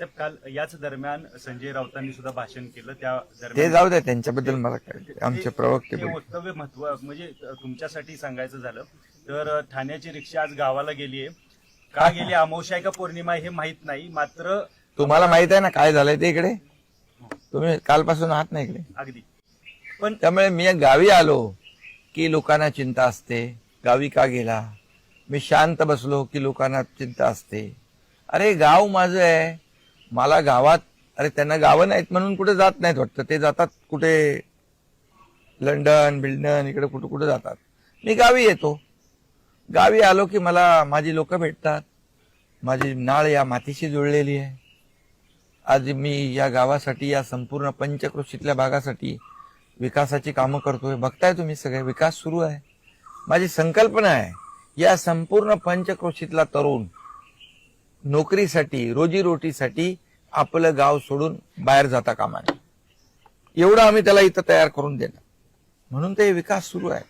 साहेब, काल याच दरम्यान संजय राऊतांनी सुद्धा भाषण केलं. त्या ते दरम्यान जाऊ द्या, त्यांच्याबद्दल मला काय, आमचे प्रवक्ते ते वक्तव्य महत्व म्हणजे तुमच्यासाठी सांगायचं झालं तर ठाण्याची रिक्षा आज गावाला गेलीये. का गेली, अमावस्या आहे का पौर्णिमा आहे हे माहित नाही, मात्र तुम्हाला माहित आहे ना काय झालंय ते इकडे. तुम्ही कालपासून आहात ना इकडे. अगदी. पण त्यामुळे मी गावी आलो की लोकांना चिंता असते, गावी का गेला. मी शांत बसलो की लोकांना चिंता असते. अरे गाव माझं आहे, मला गावात, अरे त्यांना गावं नाहीत म्हणून कुठे जात नाहीत वाटतं. ते जातात कुठे लंडन बिल्डन इकडे कुठे कुठे जातात. मी गावी येतो. गावी आलो की मला माझी लोक भेटतात. माझी नाळ या मातीशी जुळलेली आहे. आज मी या गावासाठी, या संपूर्ण पंचक्रोशीतल्या भागासाठी विकासाची कामं करतोय. बघताय तुम्ही सगळे, विकास सुरू आहे. माझी संकल्पना आहे या संपूर्ण पंचक्रोशीतला तरुण नोकरीसाठी, रोजीरोटीसाठी आपलं गाव सोडून बाहेर जाता कामा नये, एवढं आम्ही त्याला इथं तयार करून देणार. म्हणून ते विकास सुरू आहे.